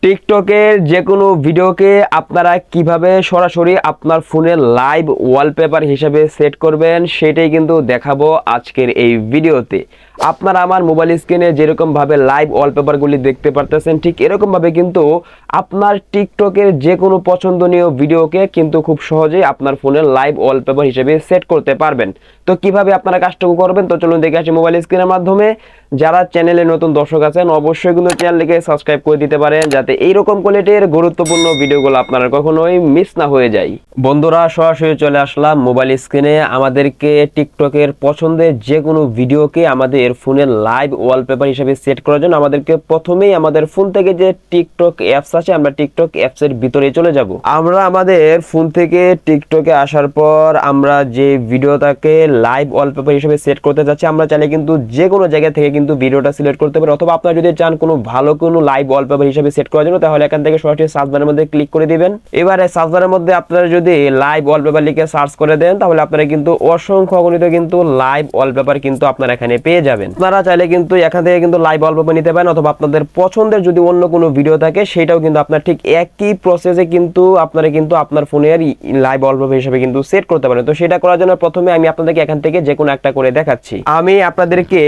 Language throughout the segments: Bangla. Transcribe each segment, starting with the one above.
টিকটকের যে কোনো ভিডিওকে আপনারা কিভাবে সরাসরি আপনার ফোনে লাইভ ওয়ালপেপার হিসেবে সেট করবেন সেটাই কিন্তু দেখাবো আজকের এই ভিডিওতে। আপনারা আমার মোবাইল স্ক্রিনে যেরকমভাবে লাইভ ওয়ালপেপারগুলি দেখতে পারতেছেন ঠিক এরকমভাবে কিন্তু আপনার টিকটকের যে কোনো পছন্দনীয় ভিডিওকে কিন্তু খুব সহজেই আপনার ফোনে লাইভ ওয়ালপেপার হিসেবে সেট করতে পারবেন। তো কিভাবে আপনারা কাজটুকু করবেন তো চলুন দেখে আসি মোবাইল স্ক্রিনের মাধ্যমে। যারা চ্যানেলে নতুন দর্শক আছেন অবশ্যই কিন্তু চ্যানেলটিকে সাবস্ক্রাইব করে দিতে পারেন যাতে এইরকম কোয়ালিটির গুরুত্বপূর্ণ ভিডিওগুলো আপনারা কখনোই মিস না হয়ে যায়। বন্ধুরা সরাসরি চলে আসলাম মোবাইল স্ক্রিনে। আমাদেরকে টিকটকের পছন্দের যে কোনো ভিডিওকে আমাদের ফোনে লাইভ ওয়ালপেপার হিসেবে সেট করার জন্য আমাদেরকে প্রথমেই আমাদের ফোন থেকে যে টিকটক অ্যাপস আছে আমরা টিকটক অ্যাপসের ভিতরে চলে যাব। আমরা আমাদের ফোন থেকে টিকটকে আসার পর আমরা যে ভিডিওটাকে লাইভ ওয়ালপেপার হিসেবে সেট করতে যাচ্ছি আমরা চাইলে কিন্তু যে কোনো জায়গা থেকে কিন্তু ভিডিওটা সিলেক্ট করতে পারি, অথবা আপনারা যদি চান কোনো ভালো কোনো লাইভ ওয়ালপেপার হিসেবে সেট করার জন্য তাহলে এখান থেকে সরাসরি সার্চ বারের মধ্যে ক্লিক করে দিবেন। এবারে সার্চ বারের মধ্যে আপনারা যদি লাইভ ওয়ালপেপার লিখে সার্চ করে দেন তাহলে আপনারা কিন্তু অসংখ্য অগণিত কিন্তু লাইভ ওয়ালপেপার কিন্তু আপনারা এখানে পেয়ে যাবেন। আপনারা চাইলে কিন্তু এখান থেকে কিন্তু লাইভ ওয়ালপেপার নিতে পারেন, অথবা আপনাদের পছন্দের যদি অন্য কোনো ভিডিও থাকে সেটাও কিন্তু আপনার ঠিক একই প্রসেসে কিন্তু আপনারা কিন্তু আপনার ফোনের লাইভ ওয়ালপেপার হিসেবে কিন্তু সেট করতে পারেন। তো সেটা করার জন্য প্রথমে আমি আপনাদেরকে এখান থেকে যে কোনো একটা করে দেখাচ্ছি। আমি আপনাদেরকে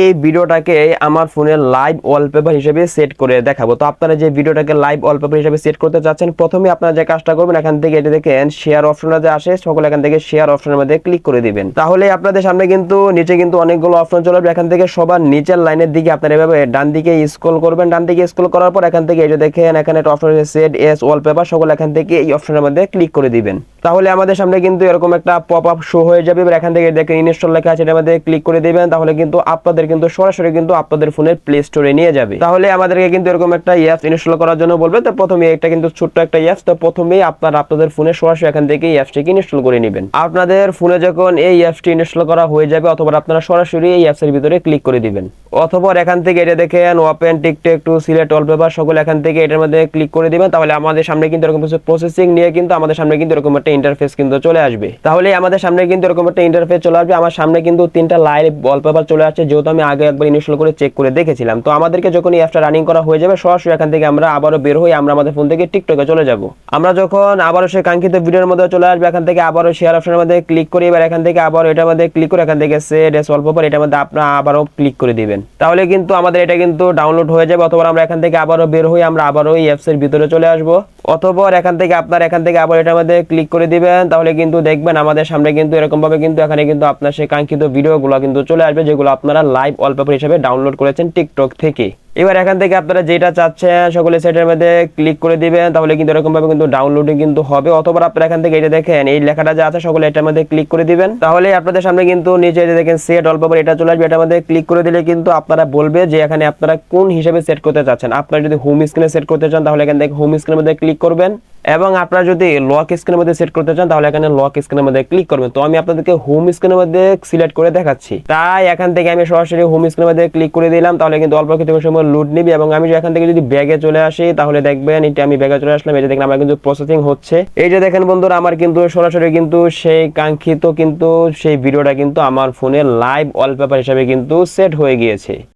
এই ভিডিওটাকে আমার ফোনের লাইভ ওয়ালপেপার হিসেবে সেট করে দেখাবো। তো আপনারা যে ভিডিওটাকে লাইভ ওয়ালপেপার হিসেবে সেট করতে চাচ্ছেন প্রথমে আপনারা যে কাজটা করবেন এখান থেকে এটা দেখেন শেয়ার অপশনটা যে আসে সকলে এখান থেকে শেয়ার অপশনের মধ্যে ক্লিক করে দিবেন। তাহলে আপনাদের সামনে কিন্তু নিচে কিন্তু অনেকগুলো অপশন চলে আসবে। এখান থেকে সবার নিচের লাইনের দিকে আপনারা এভাবে ডান দিকে স্ক্রল করবেন। ডান দিকে স্ক্রল করার পর এখান থেকে এটা দেখেন এখানে একটা অপশন আছে সেট এস ওয়ালপেপার, সকলে এখান থেকে এই অপশনের মধ্যে ক্লিক করে দিবেন। তাহলে আমাদের সামনে কিন্তু এরকম একটা পপ আপ শো হয়ে যাবে। এবার এখান থেকে দেখেন ইনস্টল লেখা আছে এটার মধ্যে ক্লিক করে দিবেন। তাহলে কিন্তু আপনাদের কিন্তু সরাসরি কিন্তু আপনাদের ফোনের প্লে স্টোরে নিয়ে যাবে। তাহলে আমাদেরকে কিন্তু এরকম একটা অ্যাপস ইনস্টল করার জন্য বলবে। তো প্রথমে একটা কিন্তু ছোট্ট একটা অ্যাপস, তো প্রথমেই আপনাদের ফোনে সরাসরি এখান থেকে এই অ্যাপসটিকে ইনস্টল করে নেবেন। আপনাদের ফোনে যখন এই অ্যাপসটি ইনস্টল করা হয়ে যাবে অথবা আপনারা সরাসরি এই অ্যাপসের ভিতরে ক্লিক করে দিবেন। অথবা এখান থেকে এটা দেখেন open TikTok to select wallpaper, সকলে এখান থেকে এটার মধ্যে ক্লিক করে দিবেন। তাহলে আমাদের সামনে কিন্তু এরকম কিছু প্রসেসিং নিয়ে কিন্তু আমাদের সামনে কিন্তু এরকম একটা ইন্টারফেস কিন্তু চলে আসবে। তাহলে আমাদের সামনে কিন্তু এরকম একটা ইন্টারফেস চলে আসবে। আমার সামনে কিন্তু তিনটা লাইভ ওয়ালপেপার চলে আসছে, যেহেতু আমি আগে একবার ইনস্টল করে চেক করে দেখেছিলাম। তো আমাদেরকে যখন এই অ্যাপটা রানিং করা হয়ে যাবে সরাসরি এখান থেকে আমরা আবারও বের হই, আমরা আমাদের ফোন থেকে টিকটকে চলে যাব। আমরা যখন আবারও সেই কাঙ্ক্ষিত ভিডিওর মধ্যে চলে আসবে এখান থেকে আবারও শেয়ার অপশনের মধ্যে ক্লিক করি। এবার এখান থেকে আবার এটার মধ্যে ক্লিক করে এখান থেকে সেট এস ওয়ালপেপার এটার মধ্যে আপনারা আবারও ক্লিক করে দিবেন। তাহলে কিন্তু আমাদের এটা কিন্তু ডাউনলোড হয়ে যাবে। অথবা আমরা এখান থেকে আবারও বের হই, আমরা আবারও এই অ্যাপসের ভিতরে চলে আসবো। অথবা এখান থেকে আপনারা এখান থেকে আবার এটার মধ্যে ক্লিক করে দিবেন। তাহলে কিন্তু দেখবেন আমাদের সামনে কিন্তু এরকম ভাবে কিন্তু এখানে কিন্তু আপনার সেই কাঙ্ক্ষিত ভিডিওগুলো কিন্তু চলে আসবে যেগুলো আপনারা লাইভ ওয়ালপেপার হিসেবে ডাউনলোড করেছেন টিকটক থেকে। এবার এখান থেকে আপনারা যেটা চাচ্ছেন সকলে সেটের মধ্যে ক্লিক করে দিবেন। তাহলে কিন্তু এরকম ভাবে কিন্তু ডাউনলোডিং কিন্তু হবে। অথবা আপনারা এখান থেকে এটা দেখেন এই লেখাটা যা আছে সকলে এটার মধ্যে ক্লিক করে দিবেন। তাহলে আপনাদের সামনে কিন্তু নিচে যে দেখেন সেট ওয়ালপেপার এটা চলে আসবে। এটার মধ্যে ক্লিক করে দিলে কিন্তু আপনারা বলবে যে এখানে আপনারা কোন হিসেবে সেট করতে চাচ্ছেন। আপনারা যদি হোম স্ক্রিনে সেট করতে চান তাহলে এখান থেকে হোম স্ক্রিনের মধ্যে ক্লিক করবেন, এবং আপনারা যদি লক স্ক্রিনের মধ্যে সেট করতে চান তাহলে এখানে লক স্ক্রিনের মধ্যে ক্লিক করবেন। তো আমি আপনাদেরকে হোম স্ক্রিনের মধ্যে সিলেক্ট করে দেখাচ্ছি, তাই এখান থেকে আমি সরাসরি হোম স্ক্রিনের মধ্যে ক্লিক করে দিলাম। তাহলে কিন্তু অল্প কিছু সময় লোড নিবে, এবং আমি এখান থেকে যদি ব্যাগে চলে আসি তাহলে দেখবেন এটা আমি ব্যাগে চলে আসলাম। এই যে দেখেন আমার কিন্তু প্রসেসিং হচ্ছে। এই যে দেখেন বন্ধুরা আমার কিন্তু সরাসরি কিন্তু সেই কাঙ্ক্ষিত কিন্তু সেই ভিডিওটা কিন্তু আমার ফোনে লাইভ ওয়ালপেপার হিসেবে কিন্তু সেট হয়ে গিয়েছে।